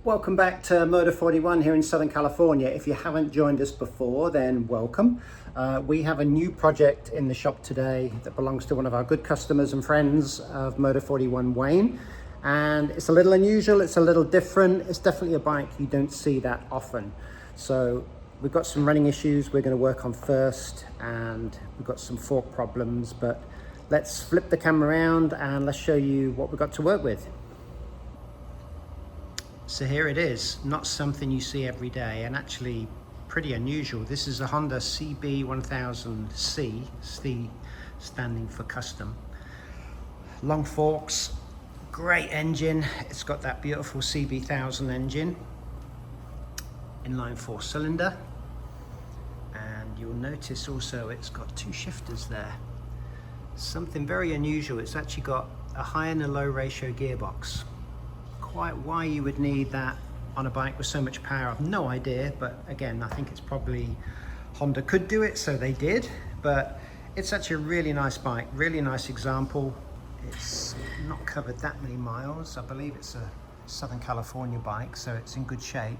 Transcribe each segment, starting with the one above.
Welcome back to Moto 41 here in Southern California. If you haven't joined us before, then welcome. We have a new project in the shop today that belongs to one of our good customers and friends of Moto 41, Wayne. And it's a little unusual, it's a little different. It's definitely a bike you don't see that often. So we've got some running issues we're going to work on first, and we've got some fork problems, but let's flip the camera around and let's show you what we've got to work with. So here it is, not something you see every day, and actually pretty unusual. This is a Honda CB1000C, C standing for custom. Long forks, great engine. It's got that beautiful CB1000 engine, inline 4-cylinder, and you'll notice also it's got two shifters there. Something very unusual. It's actually got a high and a low ratio gearbox. Quite why you would need that on a bike with so much power, I've no idea, but again, I think it's probably Honda could do it, so they did. But it's actually a really nice bike, really nice example. It's not covered that many miles. I believe it's a Southern California bike, so it's in good shape.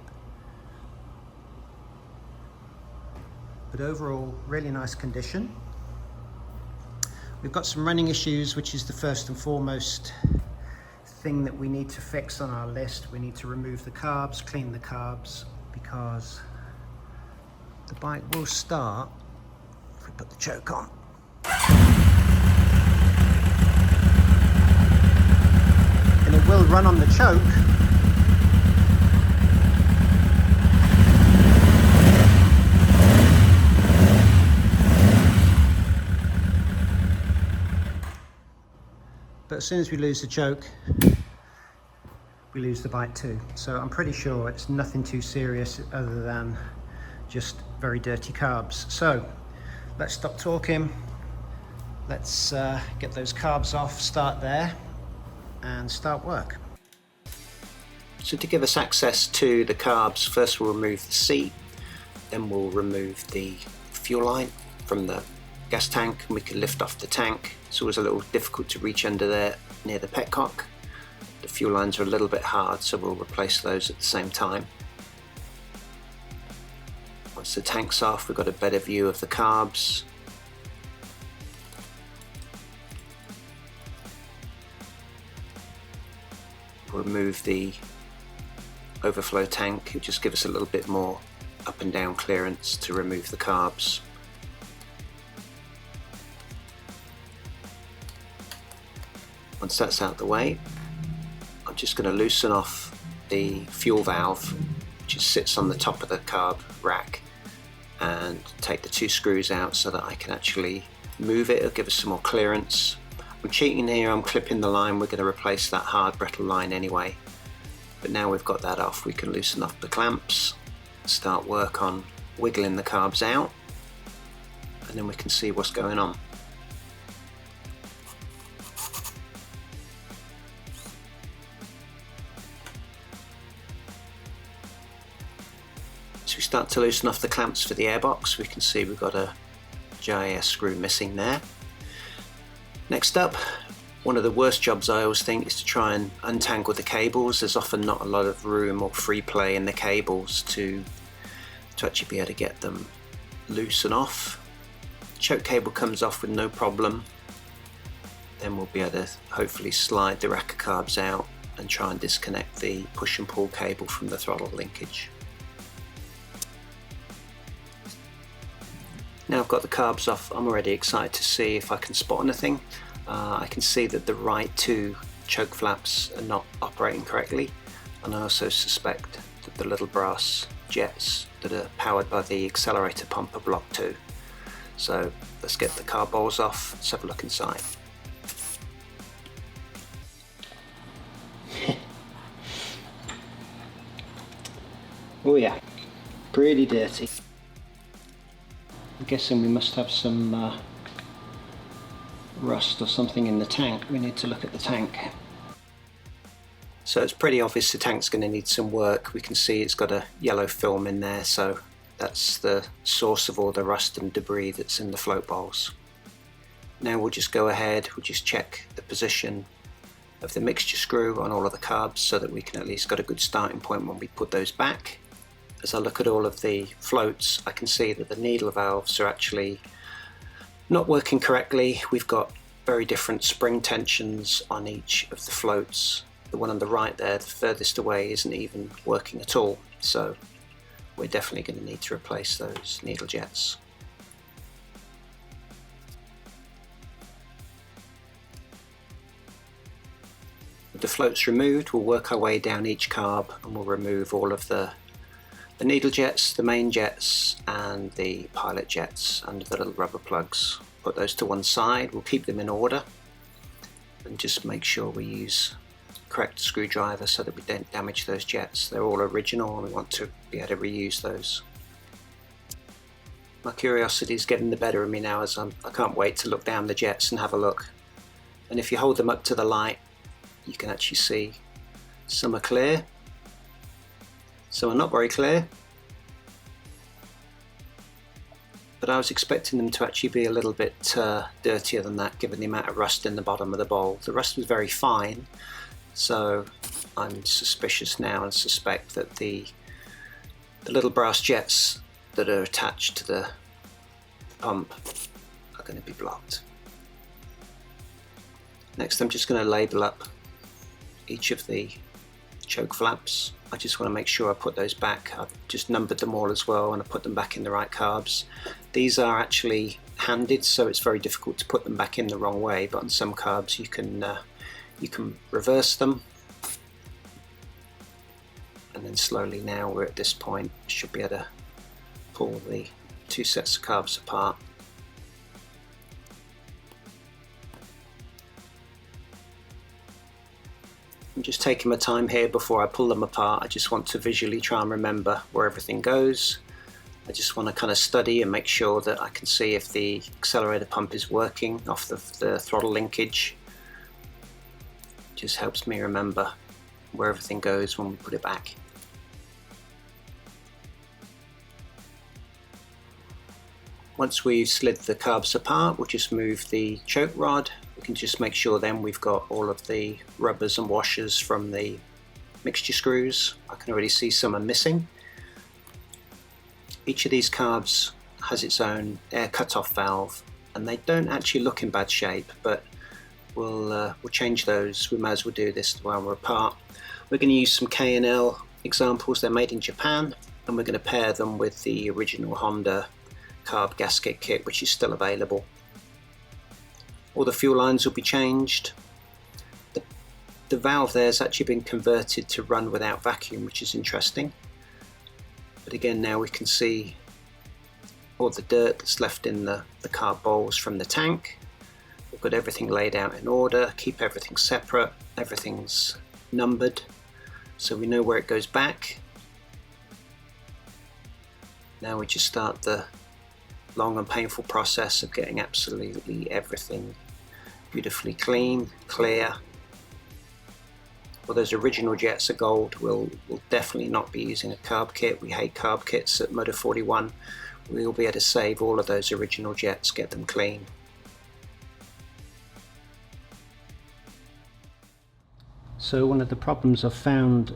But overall, really nice condition. We've got some running issues, which is the first and foremost thing that we need to fix on our list. We need to remove the carbs, clean the carbs, because the bike will start if we put the choke on. And it will run on the choke. But as soon as we lose the choke, we lose the bike too. So I'm pretty sure it's nothing too serious other than just very dirty carbs. So let's stop talking. Let's get those carbs off, start there, and start work. So to give us access to the carbs, first we'll remove the seat, then we'll remove the fuel line from the gas tank, and we can lift off the tank. It's always a little difficult to reach under there near the petcock. The fuel lines are a little bit hard, so we'll replace those at the same time. Once the tank's off, we've got a better view of the carbs. We'll remove the overflow tank. It'll just give us a little bit more up and down clearance to remove the carbs. Once that's out the way, I'm just going to loosen off the fuel valve, which just sits on the top of the carb rack, and take the two screws out so that I can actually move it. It'll give us some more clearance. I'm cheating here, I'm clipping the line. We're going to replace that hard brittle line anyway. But now we've got that off, we can loosen off the clamps, start work on wiggling the carbs out, and then we can see what's going on. So we start to loosen off the clamps for the airbox. We can see we've got a JIS screw missing there. Next up, one of the worst jobs I always think is to try and untangle the cables. There's often not a lot of room or free play in the cables to actually be able to get them loose and off. Choke cable comes off with no problem. Then we'll be able to hopefully slide the rack of carbs out and try and disconnect the push and pull cable from the throttle linkage. Now I've got the carbs off, I'm already excited to see if I can spot anything. I can see that the right two choke flaps are not operating correctly, and I also suspect that the little brass jets that are powered by the accelerator pump are blocked too. So let's get the carb bowls off, let's have a look inside. Oh yeah, pretty dirty. I'm guessing we must have some rust or something in the tank. We need to look at the tank. So it's pretty obvious the tank's going to need some work. We can see it's got a yellow film in there, so that's the source of all the rust and debris that's in the float bowls. Now we'll just go ahead, we'll just check the position of the mixture screw on all of the carbs so that we can at least got a good starting point when we put those back. As I look at all of the floats, I can see that the needle valves are actually not working correctly. We've got very different spring tensions on each of the floats. The one on the right there, the furthest away, isn't even working at all, so we're definitely going to need to replace those needle jets. With the floats removed, we'll work our way down each carb and we'll remove all of the needle jets, the main jets and the pilot jets under the little rubber plugs. Put those to one side, we'll keep them in order and just make sure we use correct screwdriver so that we don't damage those jets. They're all original and we want to be able to reuse those. My curiosity is getting the better of me now as I can't wait to look down the jets and have a look. And if you hold them up to the light, you can actually see some are clear, some are not very clear, but I was expecting them to actually be a little bit dirtier than that given the amount of rust in the bottom of the bowl. The rust was very fine, so I'm suspicious now and suspect that the little brass jets that are attached to the pump are going to be blocked. Next I'm just going to label up each of the choke flaps. I just want to make sure I put those back. I've just numbered them all as well and I put them back in the right carbs. These are actually handed, so it's very difficult to put them back in the wrong way, but on some carbs you can reverse them, and then slowly, now we're at this point, should be able to pull the two sets of carbs apart. I'm just taking my time here before I pull them apart. I just want to visually try and remember where everything goes. I just want to kind of study and make sure that I can see if the accelerator pump is working off the throttle linkage. It just helps me remember where everything goes when we put it back. Once we've slid the carbs apart, we'll just move the choke rod. We can just make sure then we've got all of the rubbers and washers from the mixture screws. I can already see some are missing. Each of these carbs has its own air cutoff valve and they don't actually look in bad shape, but we'll change those. We may as well do this while we're apart. We're going to use some K&L examples. They're made in Japan and we're going to pair them with the original Honda Carb gasket kit, which is still available. All the fuel lines will be changed. The valve there has actually been converted to run without vacuum, which is interesting. But again, now we can see all the dirt that's left in the carb bowls from the tank. We've got everything laid out in order, keep everything separate, everything's numbered, so we know where it goes back. Now we just start the long and painful process of getting absolutely everything beautifully clean, clear. Well, those original jets are gold. We'll definitely not be using a carb kit. We hate carb kits at Moto 41. We'll be able to save all of those original jets, get them clean. So one of the problems I've found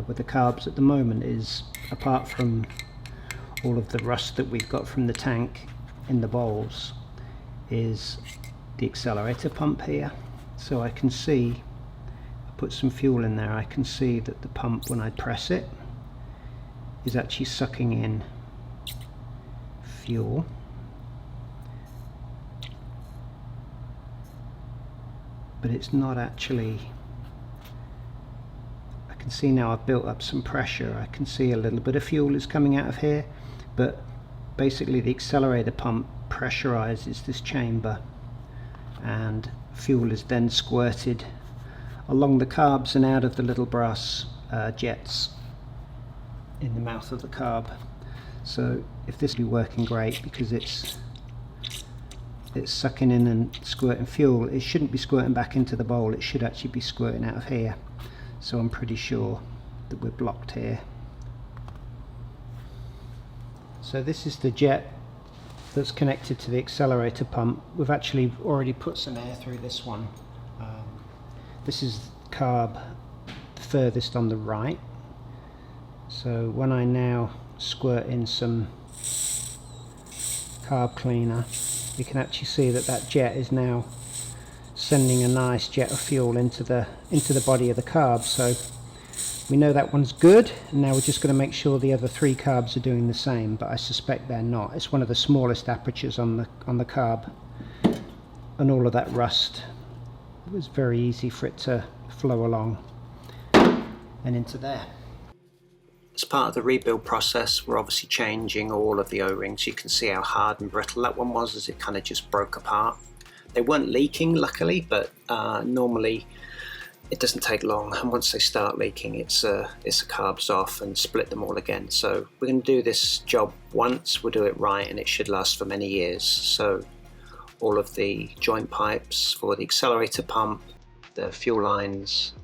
with the carbs at the moment is, apart from all of the rust that we've got from the tank in the bowls, is the accelerator pump here. So I can see, I put some fuel in there, I can see that the pump, when I press it, is actually sucking in fuel. But it's not actually, I can see now I've built up some pressure. I can see a little bit of fuel is coming out of here, but basically the accelerator pump pressurizes this chamber and fuel is then squirted along the carbs and out of the little brass jets in the mouth of the carb. So if this be working great because it's sucking in and squirting fuel, it shouldn't be squirting back into the bowl, it should actually be squirting out of here. So I'm pretty sure that we're blocked here. So this is the jet that's connected to the accelerator pump. We've actually already put some air through this one. This is carb furthest on the right. So when I now squirt in some carb cleaner, you can actually see that that jet is now sending a nice jet of fuel into the body of the carb. So we know that one's good, and now we're just going to make sure the other 3 carbs are doing the same, but I suspect they're not. It's one of the smallest apertures on the carb, and all of that rust, it was very easy for it to flow along and into there. As part of the rebuild process, we're obviously changing all of the O-rings. You can see how hard and brittle that one was as it kind of just broke apart. They weren't leaking, luckily, but normally it doesn't take long, and once they start leaking, it's a carbs off and split them all again. So we're going to do this job once, we'll do it right, and it should last for many years. So all of the joint pipes for the accelerator pump, the fuel lines,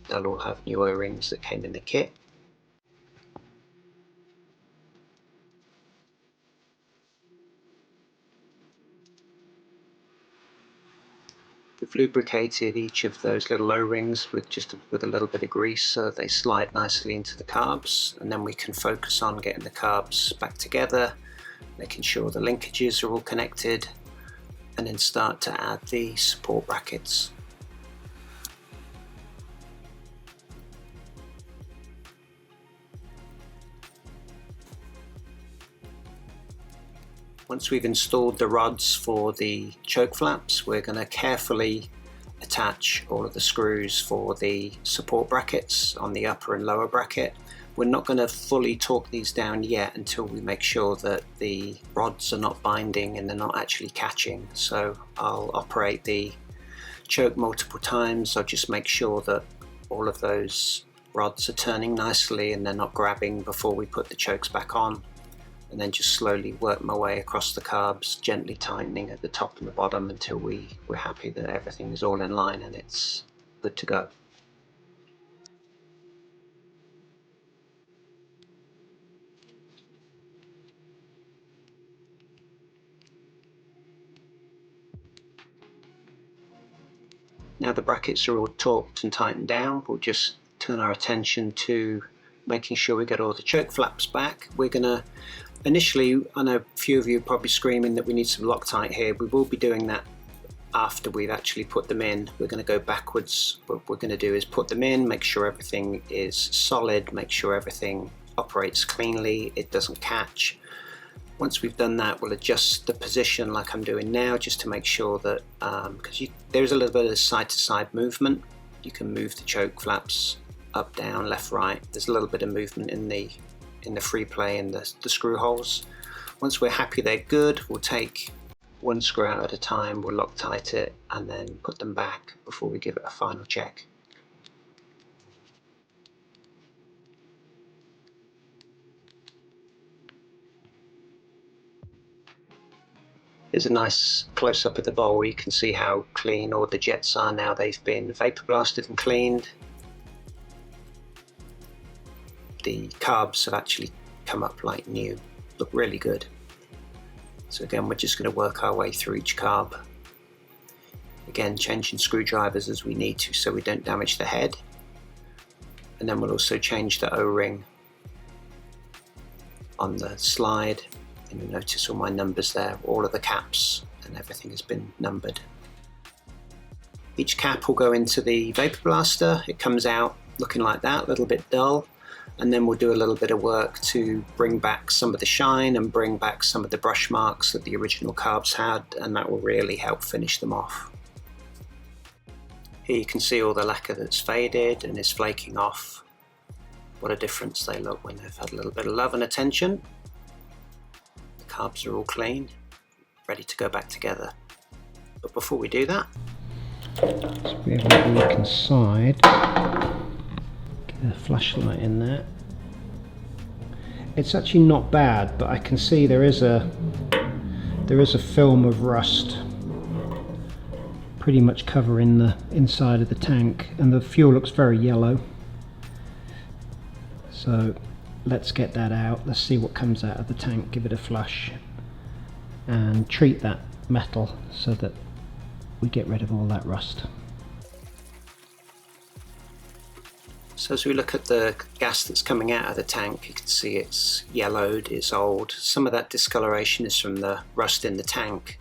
they'll all have new O-rings that came in the kit. We've lubricated each of those little O-rings with a little bit of grease so they slide nicely into the carbs, and then we can focus on getting the carbs back together, making sure the linkages are all connected, and then start to add the support brackets. Once we've installed the rods for the choke flaps, we're going to carefully attach all of the screws for the support brackets on the upper and lower bracket. We're not going to fully torque these down yet until we make sure that the rods are not binding and they're not actually catching. So I'll operate the choke multiple times. I'll just make sure that all of those rods are turning nicely and they're not grabbing before we put the chokes back on. And then just slowly work my way across the carbs, gently tightening at the top and the bottom until we're happy that everything is all in line and it's good to go. Now the brackets are all torqued and tightened down, we'll just turn our attention to making sure we get all the choke flaps back. We're going to initially, I know a few of you are probably screaming that we need some Loctite here. We will be doing that after we've actually put them in. We're going to go backwards. What we're going to do is put them in, make sure everything is solid, make sure everything operates cleanly, it doesn't catch. Once we've done that, we'll adjust the position like I'm doing now, just to make sure that, because there's a little bit of side-to-side movement. You can move the choke flaps up, down, left, right. There's a little bit of movement in the free play and the screw holes. Once we're happy they're good, we'll take one screw out at a time, we'll Loctite it and then put them back before we give it a final check. Here's a nice close-up of the bowl where you can see how clean all the jets are now they've been vapor blasted and cleaned. The carbs have actually come up like new, look really good. So again, we're just going to work our way through each carb. Again, changing screwdrivers as we need to so we don't damage the head. And then we'll also change the O-ring on the slide. And you'll notice all my numbers there, all of the caps and everything has been numbered. Each cap will go into the vapor blaster. It comes out looking like that, a little bit dull. And then we'll do a little bit of work to bring back some of the shine and bring back some of the brush marks that the original carbs had, and that will really help finish them off. Here you can see all the lacquer that's faded and is flaking off. What a difference they look when they've had a little bit of love and attention. The carbs are all clean, ready to go back together. But before we do that, let's be able to look inside. A flashlight in there. It's actually not bad, but I can see there is a film of rust pretty much covering the inside of the tank, and the fuel looks very yellow. So let's get that out. Let's see what comes out of the tank, give it a flush and treat that metal so that we get rid of all that rust. So as we look at the gas that's coming out of the tank, you can see it's yellowed, it's old. Some of that discoloration is from the rust in the tank.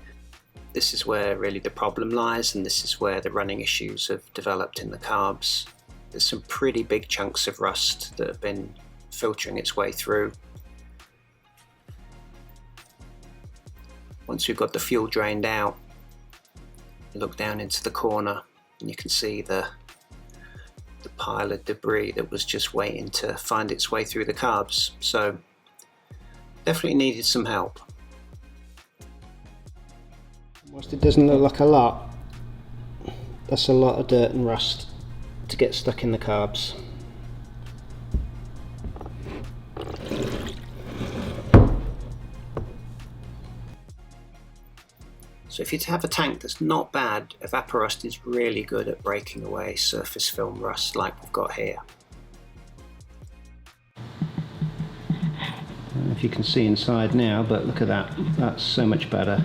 This is where really the problem lies, and this is where the running issues have developed in the carbs. There's some pretty big chunks of rust that have been filtering its way through. Once we've got the fuel drained out, you look down into the corner and you can see the pile of debris that was just waiting to find its way through the carbs. So definitely needed some help. Whilst it doesn't look like a lot, that's a lot of dirt and rust to get stuck in the carbs. So if you have a tank that's not bad, evaporust is really good at breaking away surface film rust like we've got here. I don't know if you can see inside now, but look at that, that's so much better.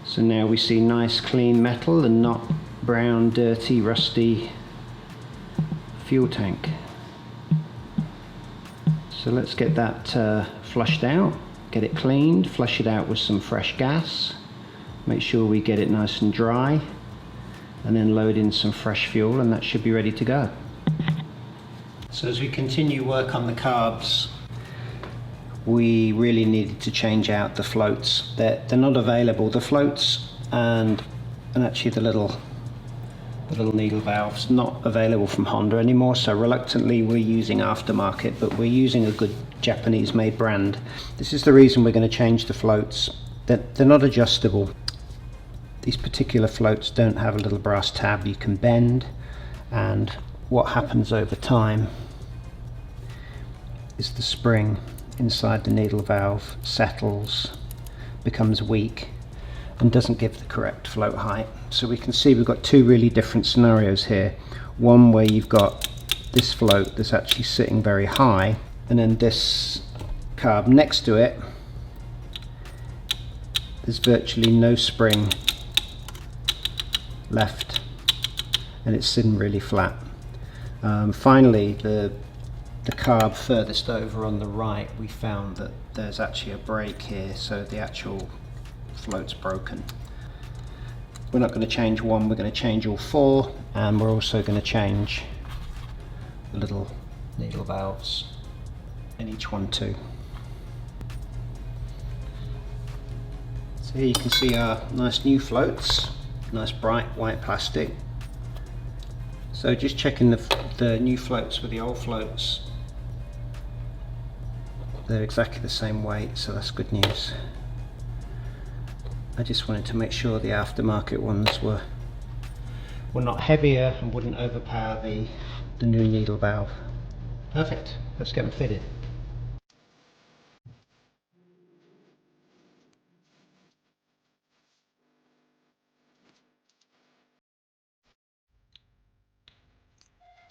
So now we see nice clean metal and not brown, dirty, rusty fuel tank. So let's get that flushed out, get it cleaned, flush it out with some fresh gas. Make sure we get it nice and dry, and then load in some fresh fuel, and that should be ready to go. So as we continue work on the carbs, we really needed to change out the floats. They're not available, the floats and actually the little needle valves, not available from Honda anymore, so reluctantly we're using aftermarket, but we're using a good Japanese made brand. This is the reason we're going to change the floats. They're not adjustable. These particular floats don't have a little brass tab you can bend, and what happens over time is the spring inside the needle valve settles, becomes weak, and doesn't give the correct float height. So we can see we've got two really different scenarios here. One where you've got this float that's actually sitting very high, and then this carb next to it, there's virtually no spring left and it's sitting really flat. Finally, the carb furthest over on the right, we found that there's actually a break here, so the actual float's broken. We're not going to change one, we're going to change all four, and we're also going to change the little needle valves in each one too. So here you can see our nice new floats, nice bright white plastic. So just checking the new floats with the old floats, they're exactly the same weight, so that's good news. I just wanted to make sure the aftermarket ones were not heavier and wouldn't overpower the new needle valve. Perfect, let's get them fitted.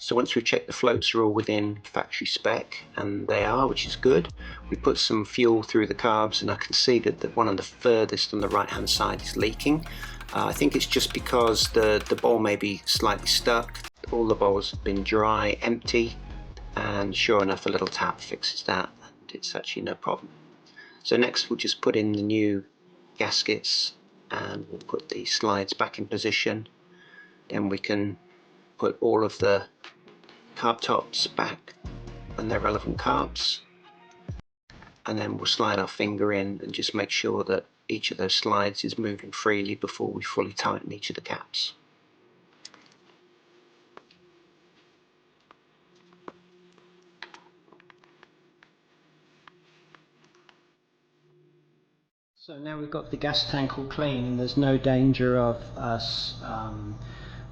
So once we've checked the floats are all within factory spec, and they are, which is good, we put some fuel through the carbs, and I can see that the one on the furthest on the right hand side is leaking. I think it's just because the bowl may be slightly stuck. All the bowls have been dry, empty, and sure enough a little tap fixes that, and it's actually no problem. So next we'll just put in the new gaskets and we'll put the slides back in position. Then we can put all of the carb tops back on their relevant carbs, and then we'll slide our finger in and just make sure that each of those slides is moving freely before we fully tighten each of the caps. So now we've got the gas tank all clean, and there's no danger of us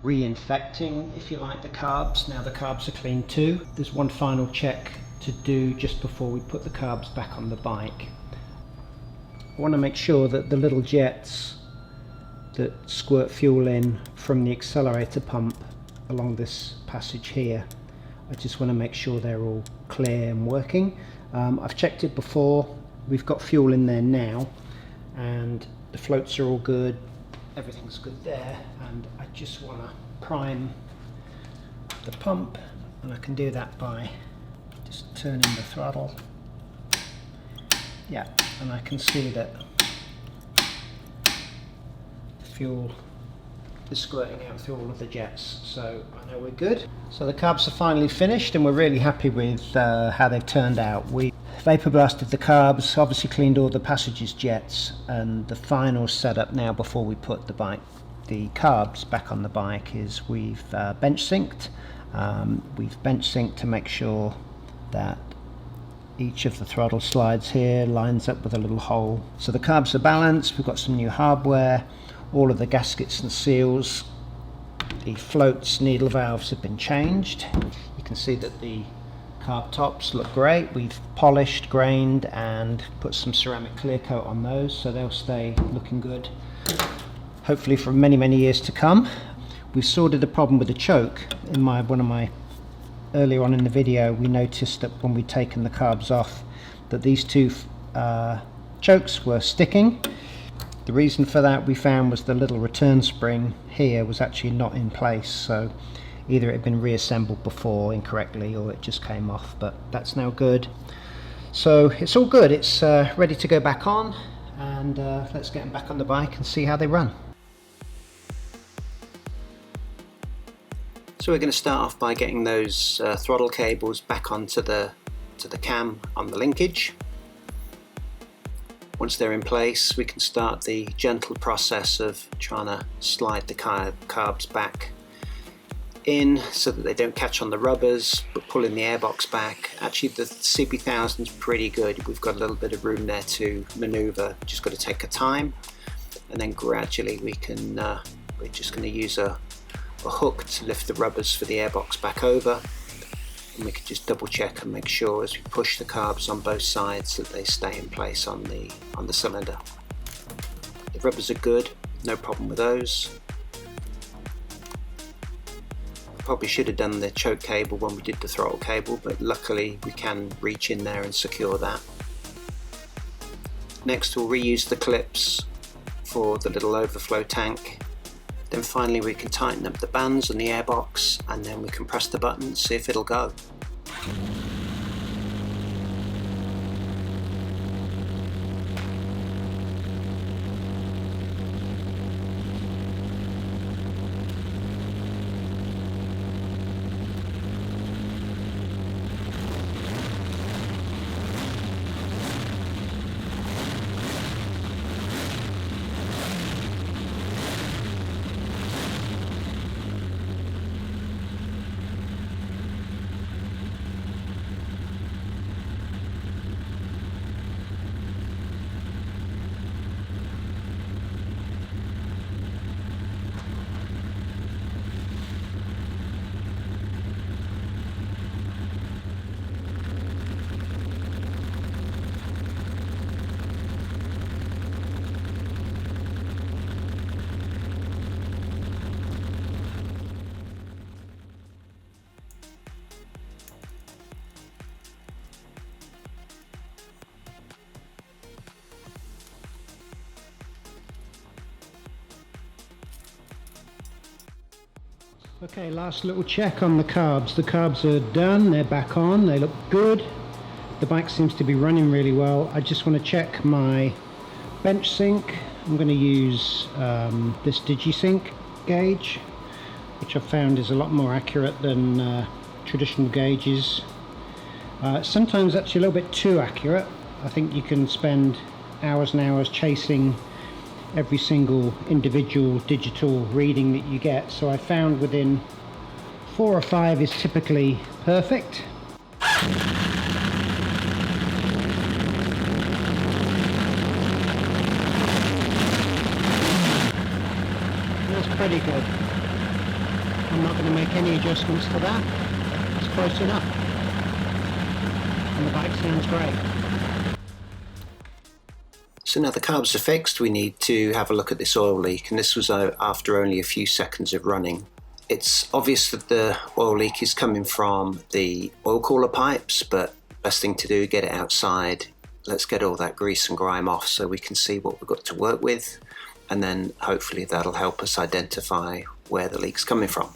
reinfecting, if you like, the carbs. Now the carbs are clean too. There's one final check to do just before we put the carbs back on the bike. I want to make sure that the little jets that squirt fuel in from the accelerator pump along this passage here, I just want to make sure they're all clear and working. I've checked it before, we've got fuel in there now, and the floats are all good, everything's good there, and I just want to prime the pump And I can do that by just turning the throttle. Yeah, and I can see that fuel is squirting out through all of the jets, so I know we're good. So the carbs are finally finished and we're really happy with how they've turned out. We vapor blasted the carbs, obviously cleaned all the passengers' jets, and the final setup now before we put the carbs back on the bike is we've bench synced. We've bench synced to make sure that each of the throttle slides here lines up with a little hole. So the carbs are balanced, we've got some new hardware, all of the gaskets and seals, the floats, needle valves have been changed. You can see that the carb tops look great. We've polished, grained and put some ceramic clear coat on those, so they'll stay looking good, hopefully for many years to come. We've sorted the problem with the choke. In one of my earlier on in the video, we noticed that when we'd taken the carbs off that these two chokes were sticking. The reason for that we found was the little return spring here was actually not in place, so either it had been reassembled before incorrectly or it just came off, but that's now good. So it's all good, it's ready to go back on, and let's get them back on the bike and see how they run. So we're going to start off by getting those throttle cables back onto the cam on the linkage. Once they're in place, we can start the gentle process of trying to slide the carbs back in so that they don't catch on the rubbers, but pulling the airbox back. Actually, the CB1000 is pretty good. We've got a little bit of room there to maneuver. Just got to take our time, and then gradually we can. We're just going to use a hook to lift the rubbers for the airbox back over, and we can just double check and make sure as we push the carbs on both sides that they stay in place on the cylinder. The rubbers are good, no problem with those. Probably should have done the choke cable when we did the throttle cable, but luckily we can reach in there and secure that. Next we'll reuse the clips for the little overflow tank. Then finally we can tighten up the bands on the airbox, and then we can press the button and see if it'll go. Okay, last little check on the carbs. The carbs are done, they're back on, they look good. The bike seems to be running really well. I just want to check my bench sync. I'm going to use this DigiSync gauge, which I've found is a lot more accurate than traditional gauges. Sometimes actually a little bit too accurate. I think you can spend hours and hours chasing every single individual digital reading that you get, so I found within 4 or 5 is typically perfect. That's pretty good. I'm not going to make any adjustments to that. It's close enough, and the bike sounds great. So now the carbs are fixed, we need to have a look at this oil leak, and this was after only a few seconds of running. It's obvious that the oil leak is coming from the oil cooler pipes, but best thing to do, get it outside. Let's get all that grease and grime off so we can see what we've got to work with, and then hopefully that'll help us identify where the leak's coming from.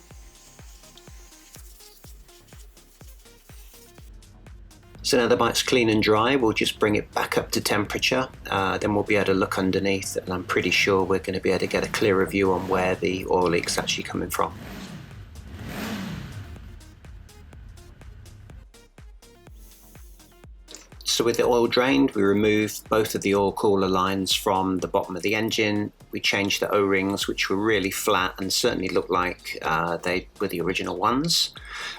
So now the bike's clean and dry, we'll just bring it back up to temperature, then we'll be able to look underneath, and I'm pretty sure we're going to be able to get a clearer view on where the oil leak's actually coming from. So with the oil drained, we removed both of the oil cooler lines from the bottom of the engine. We changed the O-rings, which were really flat and certainly looked like they were the original ones.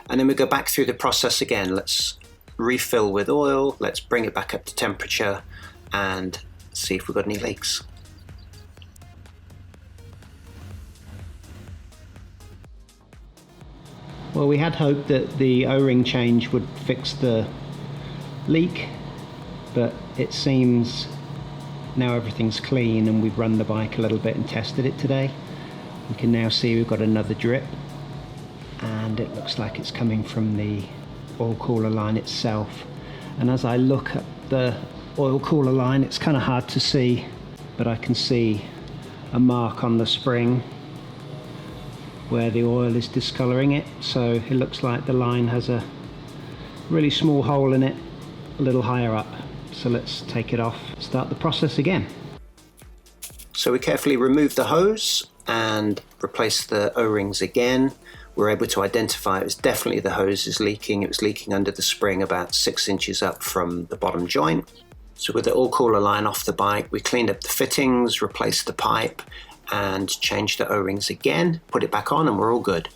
And then we go back through the process again. Let's refill with oil, let's bring it back up to temperature and see if we've got any leaks. Well, we had hoped that the O-ring change would fix the leak, but it seems now everything's clean, and we've run the bike a little bit and tested it today. We can now see we've got another drip, and it looks like it's coming from the oil cooler line itself. And as I look at the oil cooler line, it's kind of hard to see, but I can see a mark on the spring where the oil is discoloring it. So it looks like the line has a really small hole in it a little higher up. So let's take it off, start the process again. So we carefully removed the hose and replaced the O-rings again. We're able to identify it was definitely the hose is leaking. It was leaking under the spring about 6 inches up from the bottom joint. So with the oil cooler line off the bike, we cleaned up the fittings, replaced the pipe and changed the O-rings again, put it back on, and we're all good.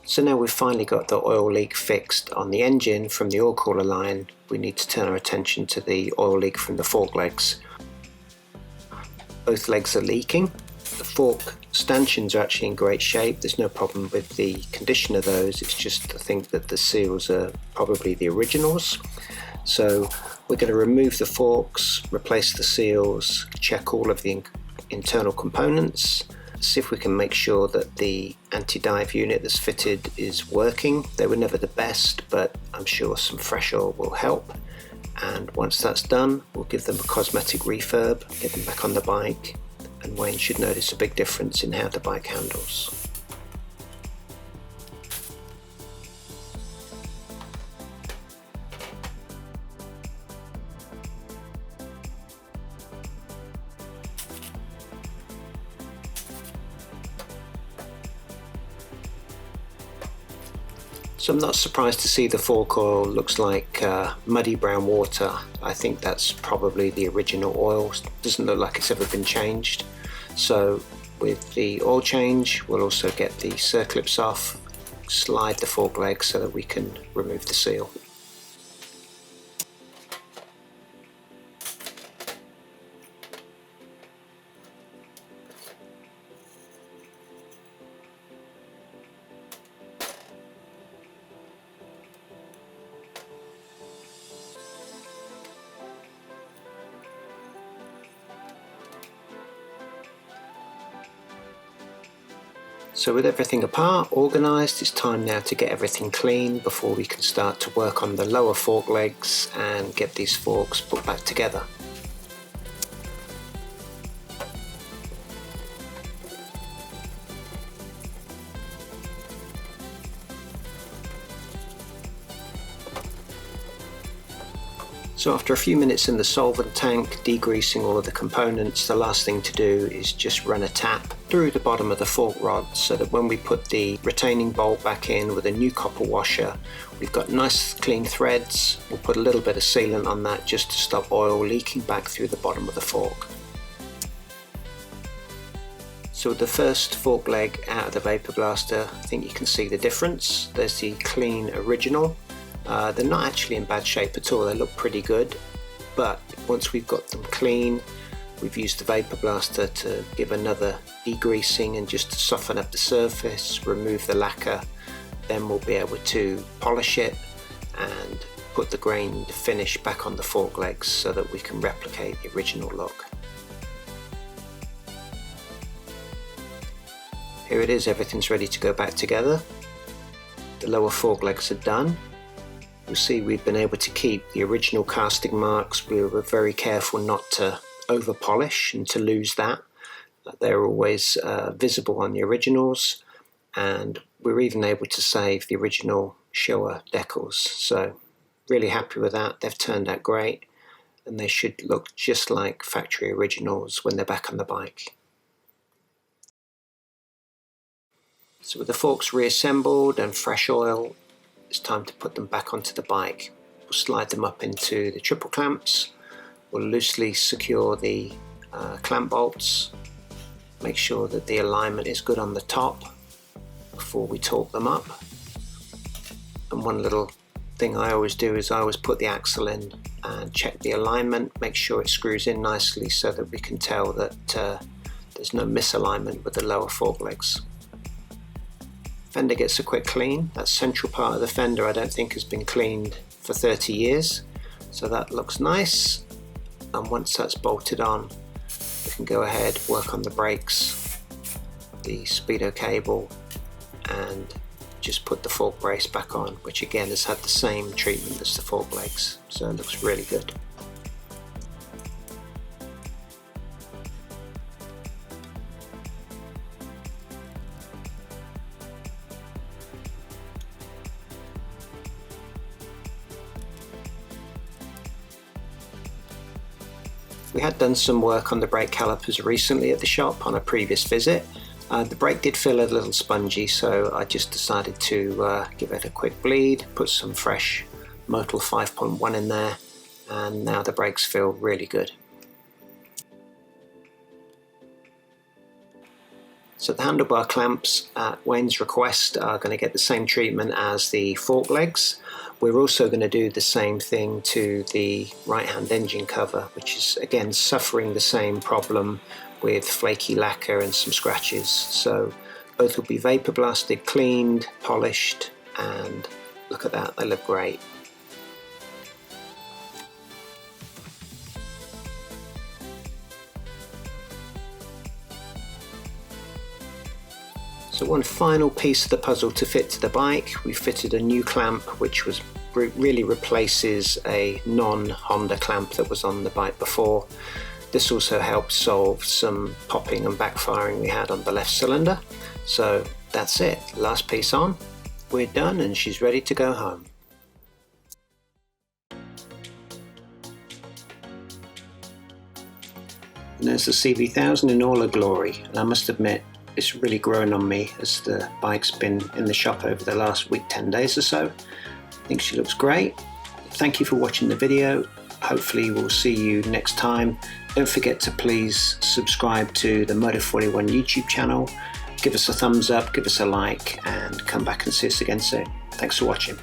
So now we've finally got the oil leak fixed on the engine from the oil cooler line. We need to turn our attention to the oil leak from the fork legs. Both legs are leaking. The fork stanchions are actually in great shape. There's no problem with the condition of those. It's just I think that the seals are probably the originals. So we're going to remove the forks, replace the seals, check all of the internal components, see if we can make sure that the anti-dive unit that's fitted is working. They were never the best, but I'm sure some fresh oil will help. And once that's done, we'll give them a cosmetic refurb, get them back on the bike, and Wayne should notice a big difference in how the bike handles. So I'm not surprised to see the fork oil looks like muddy brown water. I think that's probably the original oil. Doesn't look like it's ever been changed. So with the oil change, we'll also get the circlips off, slide the fork leg so that we can remove the seal. So with everything apart, organised, it's time now to get everything clean before we can start to work on the lower fork legs and get these forks put back together. So after a few minutes in the solvent tank, degreasing all of the components, the last thing to do is just run a tap through the bottom of the fork rod so that when we put the retaining bolt back in with a new copper washer, we've got nice clean threads. We'll put a little bit of sealant on that just to stop oil leaking back through the bottom of the fork. So with the first fork leg out of the vapor blaster, I think you can see the difference. There's the clean original. They're not actually in bad shape at all, they look pretty good, but once we've got them clean, we've used the vapor blaster to give another degreasing and just to soften up the surface, remove the lacquer, then we'll be able to polish it and put the grained finish back on the fork legs so that we can replicate the original look. Here it is, everything's ready to go back together. The lower fork legs are done. You'll see we've been able to keep the original casting marks. We were very careful not to over polish and to lose that. They're always visible on the originals, and we're even able to save the original shower decals, so really happy with that. They've turned out great, and they should look just like factory originals when they're back on the bike. So with the forks reassembled and fresh oil, it's time to put them back onto the bike. We'll slide them up into the triple clamps. We'll loosely secure the clamp bolts. Make sure that the alignment is good on the top before we torque them up. And one little thing I always do is I always put the axle in and check the alignment, make sure it screws in nicely so that we can tell that there's no misalignment with the lower fork legs. Fender gets a quick clean. That central part of the fender I don't think has been cleaned for 30 years, so that looks nice. And once that's bolted on, we can go ahead, work on the brakes, the speedo cable, and just put the fork brace back on, which again has had the same treatment as the fork legs, so it looks really good. We had done some work on the brake calipers recently at the shop on a previous visit. The brake did feel a little spongy, so I just decided to give it a quick bleed, put some fresh Moto 5.1 in there, and now the brakes feel really good. So the handlebar clamps at Wayne's request are going to get the same treatment as the fork legs. We're also going to do the same thing to the right-hand engine cover, which is again suffering the same problem with flaky lacquer and some scratches. So both will be vapor blasted, cleaned, polished, and look at that, they look great. So one final piece of the puzzle to fit to the bike, we fitted a new clamp which really replaces a non-Honda clamp that was on the bike before. This also helps solve some popping and backfiring we had on the left cylinder. So that's it, last piece on, we're done and she's ready to go home. And there's the CB1000 in all her glory, and I must admit it's really grown on me as the bike's been in the shop over the last week, 10 days or so. I think she looks great. Thank you for watching the video. Hopefully we'll see you next time. Don't forget to please subscribe to the Moto 41 YouTube channel. Give us a thumbs up, give us a like, and come back and see us again soon. Thanks for watching.